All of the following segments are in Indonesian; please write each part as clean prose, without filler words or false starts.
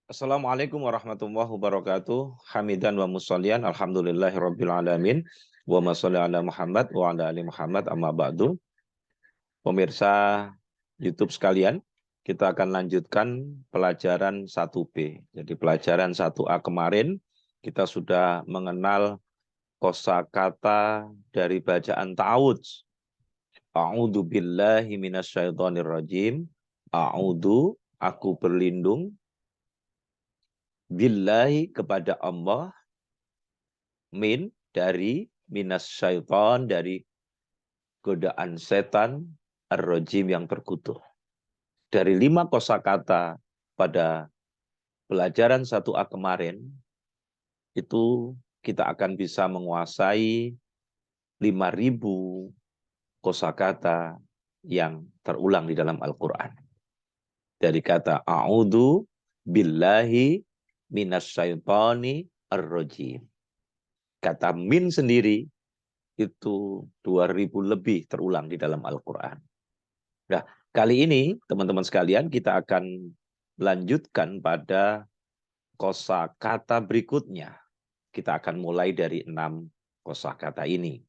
Assalamualaikum warahmatullahi wabarakatuh. Hamidan wa musallian alhamdulillahirabbil alamin. Wa ma sholli ala Muhammad wa ala ali Muhammad amma ba'du. Pemirsa YouTube sekalian, kita akan lanjutkan pelajaran 1B. Jadi pelajaran 1A kemarin kita sudah mengenal kosakata dari bacaan ta'awudz. A'udzu billahi minasyaitonir rajim. A'udzu, aku berlindung, billahi kepada Allah, min dari minas syaiton dari godaan setan, ar-rajim yang terkutuk. Dari 5 kosakata pada pelajaran 1A kemarin, itu kita akan bisa menguasai 5.000 kosakata yang terulang di dalam Al-Quran. Dari kata a'udzu billahi minas syaitoni ar-rajim. Kata min sendiri itu 2.000 lebih terulang di dalam Al-Quran. Nah, kali ini teman-teman sekalian kita akan lanjutkan pada kosakata berikutnya. Kita akan mulai dari 6 kosakata ini.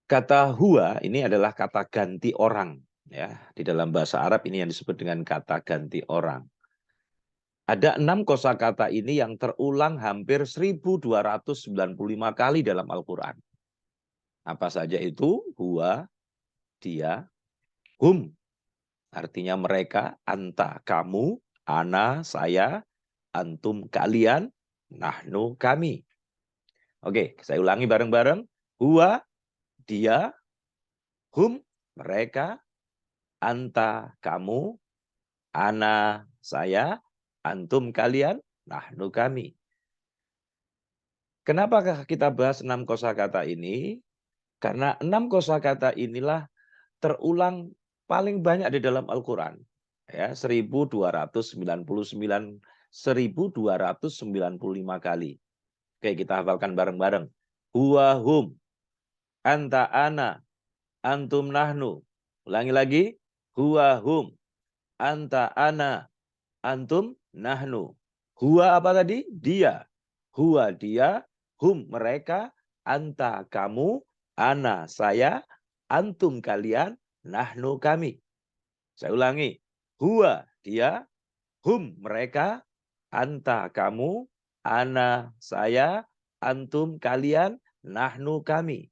Kata huwa ini adalah kata ganti orang. Ya, di dalam bahasa Arab ini yang disebut dengan kata ganti orang. Ada 6 kosakata ini yang terulang hampir 1.295 kali dalam Al-Quran. Apa saja itu? Huwa, dia, hum, artinya mereka, anta, kamu, ana, saya, antum, kalian, nahnu, kami. Oke, saya ulangi bareng-bareng. Huwa, dia, hum, mereka, anta, kamu, ana, saya, antum, kalian, nahnu, kami. Kenapa kita bahas 6 kosakata ini? Karena 6 kosakata inilah terulang paling banyak di dalam Al-Quran. Ya, 1.295 kali. Oke, kita hafalkan bareng-bareng. Huwa hum, anta ana, antum nahnu. Ulangi lagi. Huwa hum, anta ana, antum nahnu. Huwa apa tadi? Dia. Huwa dia, hum mereka, anta kamu, ana saya, antum kalian, nahnu kami. Saya ulangi. Huwa dia, hum mereka, anta kamu, ana saya, antum kalian, nahnu kami.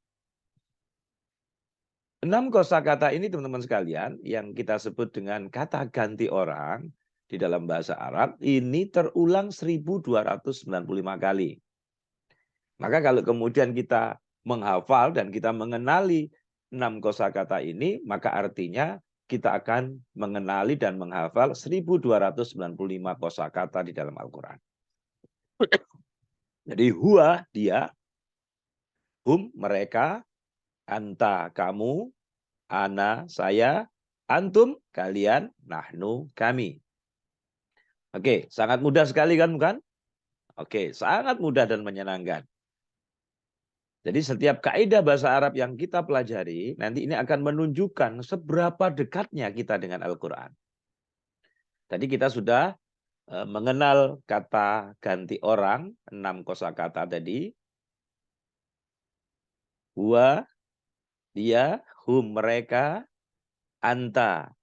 6 kosakata ini teman-teman sekalian yang kita sebut dengan kata ganti orang di dalam bahasa Arab ini terulang 1.295 kali. Maka kalau kemudian kita menghafal dan kita mengenali 6 kosakata ini, maka artinya kita akan mengenali dan menghafal 1.295 kosakata di dalam Al-Quran. Jadi huwa dia, hum mereka, anta kamu, ana saya, antum kalian, nahnu kami. Oke, sangat mudah sekali kan bukan? Oke, sangat mudah dan menyenangkan. Jadi setiap kaidah bahasa Arab yang kita pelajari, nanti ini akan menunjukkan seberapa dekatnya kita dengan Al-Quran. Tadi kita sudah mengenal kata ganti orang, 6 kosakata tadi. Huwa, dia, hum mereka, anta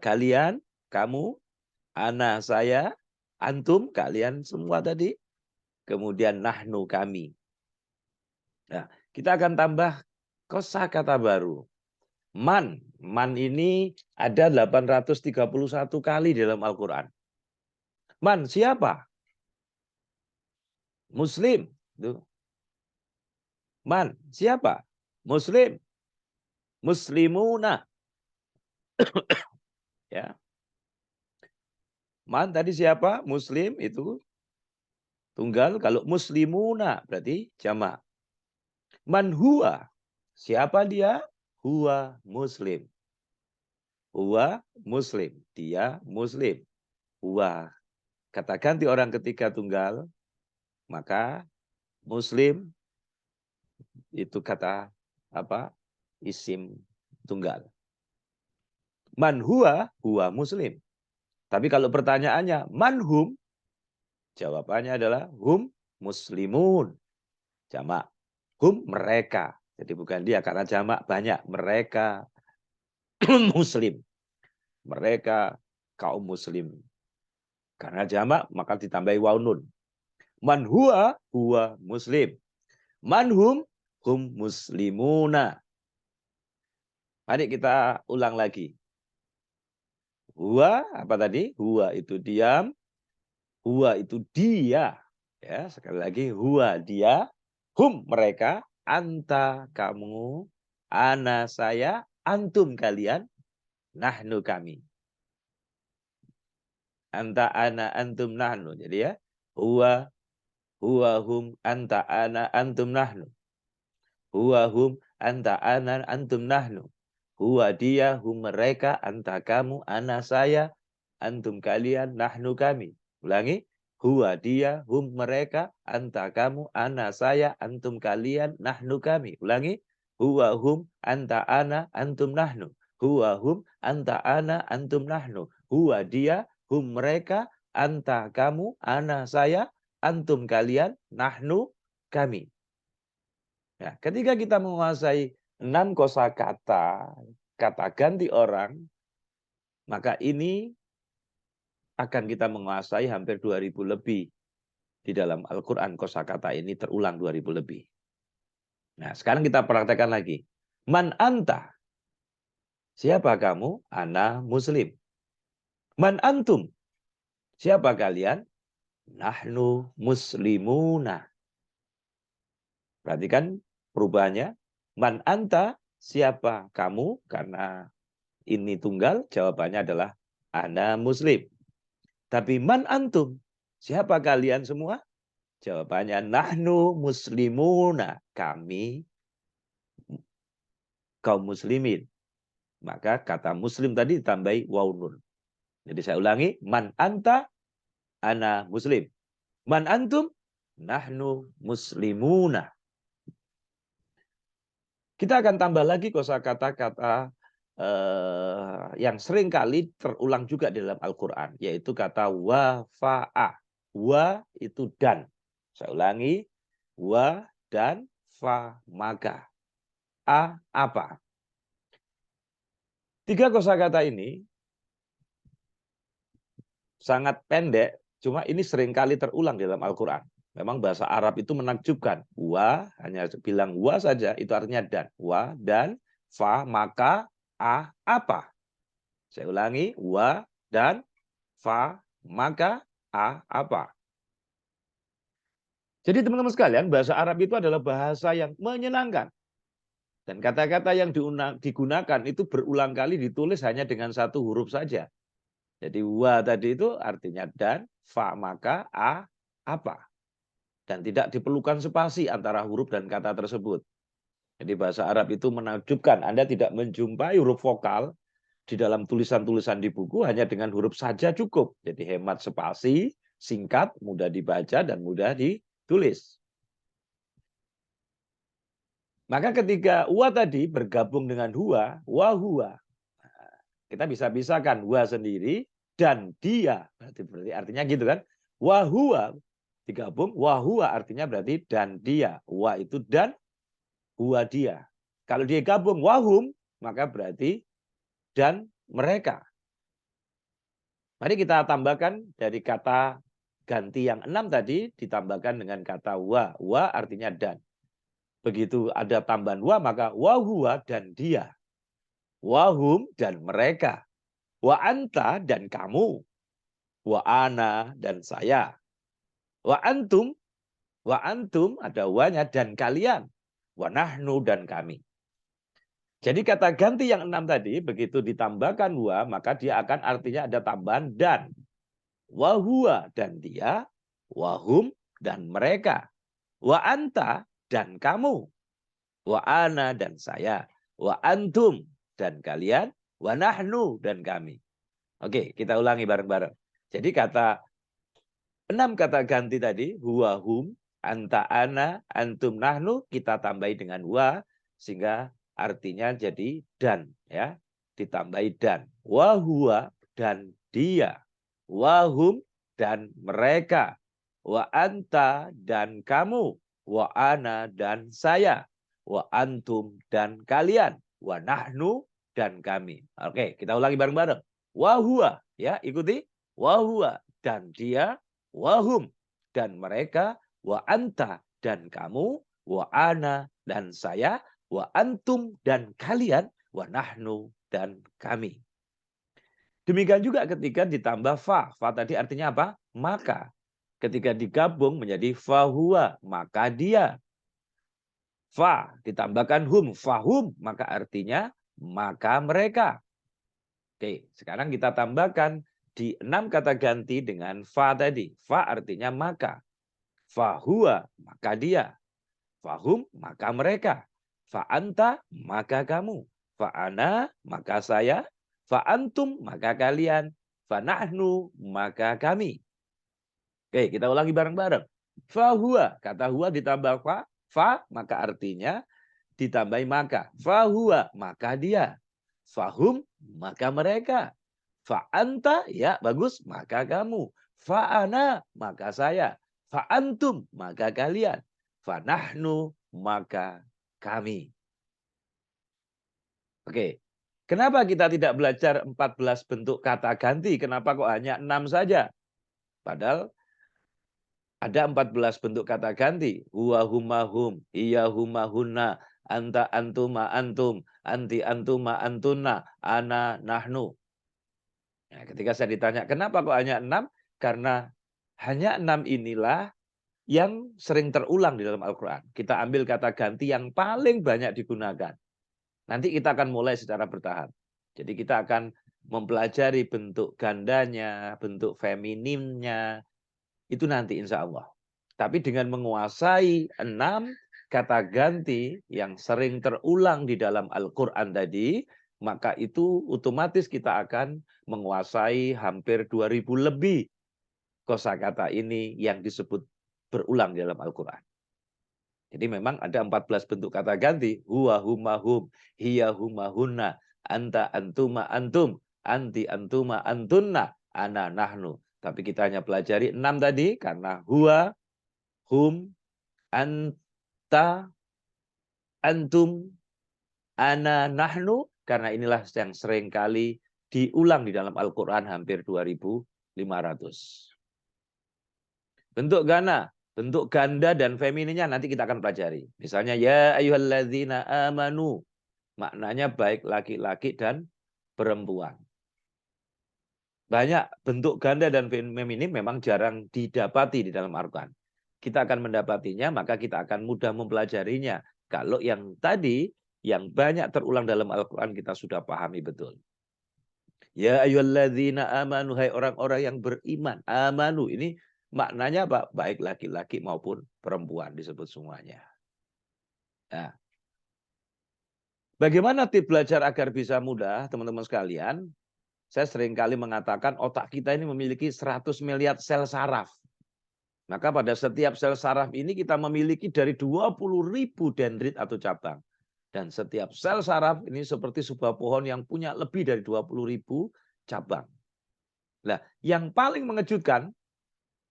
kalian, kamu, ana saya, antum kalian semua tadi. Kemudian nahnu kami. Nah, kita akan tambah kosakata baru. Man. Man ini ada 831 kali dalam Al-Quran. Man siapa? Muslim. Man siapa? Muslim. Muslimuna. Ya. Man tadi siapa? Muslim itu tunggal. Kalau muslimuna berarti jamak. Man huwa. Siapa dia? Huwa muslim. Huwa muslim. Dia muslim. Huwa. Kata ganti orang ketiga tunggal. Maka muslim itu kata apa? Isim tunggal. Man huwa muslim. Tapi kalau pertanyaannya manhum, jawabannya adalah hum muslimun. Jamak. Hum mereka. Jadi bukan dia karena jamak banyak. Mereka muslim. Mereka kaum muslim. Karena jamak maka ditambahi waw nun. Man huwa muslim. Manhum hum muslimuna. Mari kita ulang lagi. Huwa apa tadi? Huwa itu diam. Huwa itu dia. Ya, sekali lagi huwa dia. Hum mereka. Anta kamu. Ana saya. Antum kalian. Nahnu kami. Anta ana antum nahnu. Jadi ya. Huwa hum anta ana antum nahnu. Huwa hum anta ana antum nahnu. Huwa dia hum mereka anta kamu ana saya antum kalian nahnu kami. Ulangi. Huwa dia hum mereka anta kamu ana saya antum kalian nahnu kami. Ulangi. Huwa hum anta ana antum nahnu. Huwa hum anta ana antum nahnu. Huwa dia hum mereka anta kamu ana saya antum kalian nahnu kami. Ya, ketika kita menguasai 6 kosakata, kata ganti orang, maka ini akan kita menguasai hampir 2000 lebih. Di dalam Al-Quran kosakata ini terulang 2000 lebih. Nah, sekarang kita praktekkan lagi. Man anta? Siapa kamu? Ana muslim. Man antum? Siapa kalian? Nahnu muslimuna. Perhatikan perubahannya. Man anta? Siapa kamu? Karena ini tunggal, jawabannya adalah ana muslim. Tapi man antum? Siapa kalian semua? Jawabannya nahnu muslimuna. Kami kaum muslimin. Maka kata muslim tadi ditambahi waw nun. Jadi saya ulangi, man anta? Ana muslim. Man antum? Nahnu muslimuna. Kita akan tambah lagi kosakata-kata yang sering kali terulang juga di dalam Al-Quran, yaitu kata wafa'a. Wa itu dan. Saya ulangi, wa dan fa maka. A apa. 3 kosakata ini sangat pendek, cuma ini sering kali terulang di dalam Al-Quran. Memang bahasa Arab itu menakjubkan. Wa, hanya bilang wa saja, itu artinya dan. Wa, dan, fa, maka, a, apa. Saya ulangi, wa, dan, fa, maka, a, apa. Jadi teman-teman sekalian, bahasa Arab itu adalah bahasa yang menyenangkan. Dan kata-kata yang digunakan itu berulang kali ditulis hanya dengan 1 huruf saja. Jadi wa tadi itu artinya dan, fa, maka, a, apa. Dan tidak diperlukan spasi antara huruf dan kata tersebut. Jadi bahasa Arab itu menakjubkan. Anda tidak menjumpai huruf vokal di dalam tulisan-tulisan di buku hanya dengan huruf saja cukup. Jadi hemat spasi, singkat, mudah dibaca, dan mudah ditulis. Maka ketika wa tadi bergabung dengan huwa, wa huwa. Kita bisa pisahkan wa sendiri dan dia. Berarti artinya gitu kan. Wa huwa digabung, wa huwa artinya berarti dan dia. Wa itu dan, huwa dia. Kalau dia gabung wahum, maka berarti dan mereka. Mari kita tambahkan dari kata ganti yang 6 tadi, ditambahkan dengan kata wa. Wa artinya dan. Begitu ada tambahan wa, maka wa huwa dan dia. Wahum dan mereka. Wa anta dan kamu. Wa ana dan saya. Wa antum ada wa-nya dan kalian. Wa nahnu dan kami. Jadi kata ganti yang 6 tadi, begitu ditambahkan wa, maka dia akan artinya ada tambahan dan. Wa huwa dan dia, wa hum dan mereka. Wa anta dan kamu. Wa ana dan saya. Wa antum dan kalian. Wa nahnu dan kami. Oke, kita ulangi bareng-bareng. Jadi kata 6 kata ganti tadi, huwa hum, anta ana, antum nahnu, kita tambahi dengan wa, sehingga artinya jadi dan. Ya, ditambahi dan. Wa huwa dan dia. wahum dan mereka, wa anta dan kamu, wa ana dan saya, wa antum dan kalian, wa nahnu dan kami. Oke, kita ulangi bareng-bareng. Wa huwa, ya, ikuti. Wa huwa dan dia, wahum dan mereka, wa anta dan kamu, wa ana dan saya, wa antum dan kalian, wa nahnu dan kami. Demikian juga ketika ditambah fa. Fa tadi artinya apa? Maka. Ketika digabung menjadi fahuwa, maka dia. Fa ditambahkan hum, fahum, maka artinya maka mereka. Oke, sekarang kita tambahkan di 6 kata ganti dengan fa tadi. Fa artinya maka. Fahuwa, maka dia. Fahum, maka mereka. Fa anta, maka kamu. Fa ana, maka saya. Fa antum, maka kalian. Fa nahnu, maka kami. Oke, kita ulangi bareng-bareng. Fa huwa, kata huwa ditambah fa, maka artinya ditambahi maka. Fa huwa, maka dia. Fahum, maka mereka. Fa anta, ya bagus, maka kamu. Fa ana, maka saya. Fa antum, maka kalian. Fa nahnu, maka kami. Oke. Kenapa kita tidak belajar 14 bentuk kata ganti? Kenapa kok hanya 6 saja? Padahal ada 14 bentuk kata ganti. Huwa huma hum, iya huma hunna, anta antuma antum, anti antuma antunna, ana nahnu. Nah, ketika saya ditanya, kenapa kok hanya 6? Karena hanya 6 inilah yang sering terulang di dalam Al-Quran. Kita ambil kata ganti yang paling banyak digunakan. Nanti kita akan mulai secara bertahap. Jadi kita akan mempelajari bentuk gandanya, bentuk feminimnya, itu nanti insya Allah. Tapi dengan menguasai 6 kata ganti yang sering terulang di dalam Al-Quran tadi, maka itu otomatis kita akan menguasai hampir 2000 lebih kosakata ini yang disebut berulang di dalam Al-Quran. Jadi memang ada 14 bentuk kata ganti. Huwa huma hum, hiya huma hunna, anta antuma antum, anti antuma antunna, ana nahnu. Tapi kita hanya pelajari 6 tadi karena huwa, hum, anta, antum, ana, nahnu. Karena inilah yang sering kali diulang di dalam Al-Quran hampir 2500. Bentuk gana, bentuk ganda dan femininnya nanti kita akan pelajari. Misalnya ya ayyuhalladzina amanu. Maknanya baik laki-laki dan perempuan. Banyak bentuk ganda dan feminim memang jarang didapati di dalam Al-Quran. Kita akan mendapatinya, maka kita akan mudah mempelajarinya. Kalau yang tadi, yang banyak terulang dalam Al-Quran, kita sudah pahami betul. Ya ayyuhalladzina amanu, hai orang-orang yang beriman. Amanu, ini maknanya apa? Baik laki-laki maupun perempuan disebut semuanya. Nah, bagaimana tips belajar agar bisa mudah, teman-teman sekalian? Saya seringkali mengatakan otak kita ini memiliki 100 miliar sel saraf. Maka pada setiap sel saraf ini kita memiliki dari 20.000 dendrit atau cabang. Dan setiap sel saraf ini seperti sebuah pohon yang punya lebih dari 20.000 cabang. Nah, yang paling mengejutkan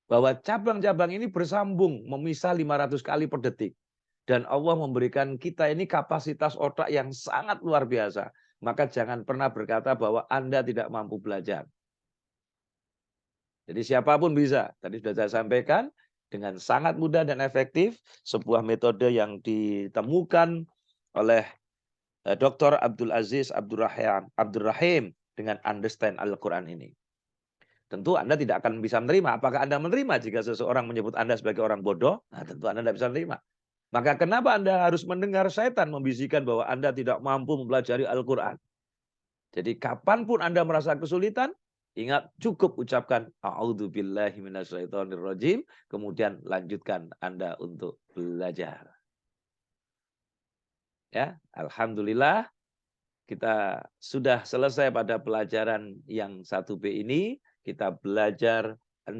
bahwa cabang-cabang ini bersambung memisah 500 kali per detik. Dan Allah memberikan kita ini kapasitas otak yang sangat luar biasa. Maka jangan pernah berkata bahwa Anda tidak mampu belajar. Jadi siapapun bisa. Tadi sudah saya sampaikan dengan sangat mudah dan efektif sebuah metode yang ditemukan oleh Dr. Abdul Aziz Abdul Rahim dengan understand Al-Quran ini. Tentu Anda tidak akan bisa menerima. Apakah Anda menerima jika seseorang menyebut Anda sebagai orang bodoh? Nah, tentu Anda tidak bisa menerima. Maka kenapa Anda harus mendengar setan membisikkan bahwa Anda tidak mampu mempelajari Al-Quran? Jadi kapanpun Anda merasa kesulitan, ingat cukup ucapkan a'udzubillahi minasyaitonirrajim, kemudian lanjutkan Anda untuk belajar. Ya, alhamdulillah kita sudah selesai pada pelajaran yang 1B ini. Kita belajar 6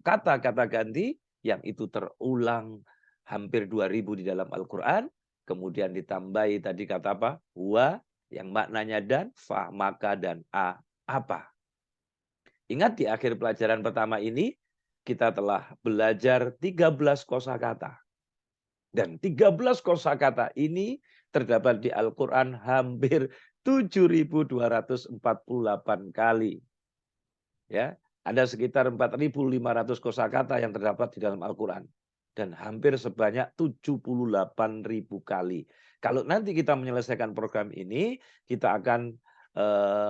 kata-kata ganti yang itu terulang hampir 2000 di dalam Al-Quran. Kemudian ditambahi tadi kata apa? Wa, yang maknanya dan, fa, maka, dan a, apa. Ingat di akhir pelajaran pertama ini, kita telah belajar 13 kosakata. Dan 13 kosakata ini terdapat di Al-Quran hampir 7.248 kali. Ya, ada sekitar 4.500 kosakata yang terdapat di dalam Al-Quran. Dan hampir sebanyak 78.000 kali. Kalau nanti kita menyelesaikan program ini, kita akan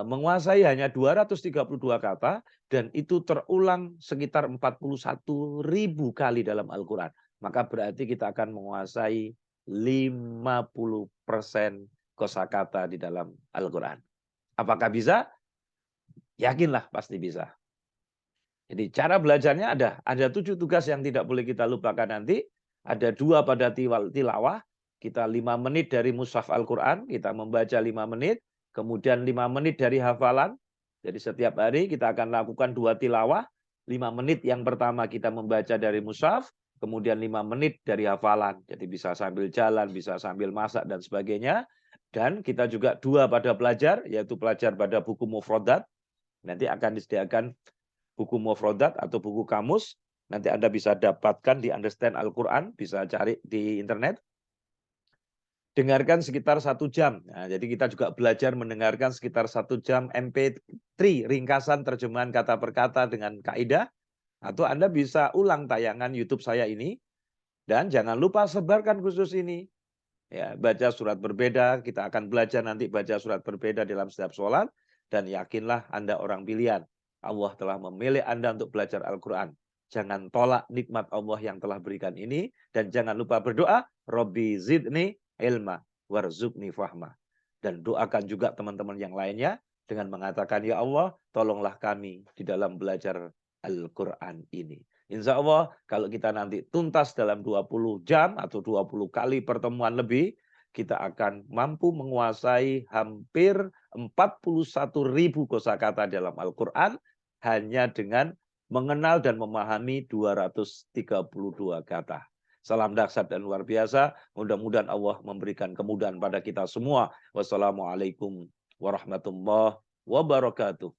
menguasai hanya 232 kata, dan itu terulang sekitar 41.000 kali dalam Al-Quran. Maka berarti kita akan menguasai 50% kosakata di dalam Al-Quran. Apakah bisa? Yakinlah pasti bisa. Jadi cara belajarnya ada 7 tugas yang tidak boleh kita lupakan nanti. Ada 2 pada tilawah. Kita 5 menit dari mushaf Al-Quran, kita membaca 5 menit. Kemudian 5 menit dari hafalan. Jadi setiap hari kita akan lakukan 2 tilawah. 5 menit yang pertama kita membaca dari mushaf. Kemudian 5 menit dari hafalan. Jadi bisa sambil jalan, bisa sambil masak dan sebagainya. Dan kita juga 2 pada pelajar, yaitu pelajar pada buku mufrodat. Nanti akan disediakan buku mufrodat atau buku kamus. Nanti Anda bisa dapatkan di Understand Al-Quran, bisa cari di internet. Dengarkan sekitar 1 jam. Nah, jadi kita juga belajar mendengarkan sekitar 1 jam MP3, ringkasan terjemahan kata per kata dengan kaidah. Atau Anda bisa ulang tayangan YouTube saya ini. Dan jangan lupa sebarkan khusus ini. Ya, baca surat berbeda, kita akan belajar nanti baca surat berbeda dalam setiap sholat. Dan yakinlah Anda orang pilihan. Allah telah memilih Anda untuk belajar Al-Quran. Jangan tolak nikmat Allah yang telah berikan ini. Dan jangan lupa berdoa, Robbi zidni ilma warzuqni fahma. Dan doakan juga teman-teman yang lainnya dengan mengatakan, ya Allah, tolonglah kami di dalam belajar Al-Quran ini. Insya Allah kalau kita nanti tuntas dalam 20 jam atau 20 kali pertemuan lebih, kita akan mampu menguasai hampir 41.000 kosakata dalam Al-Quran hanya dengan mengenal dan memahami 232 kata. Salam dahsyat dan luar biasa. Mudah-mudahan Allah memberikan kemudahan pada kita semua. Wassalamualaikum warahmatullahi wabarakatuh.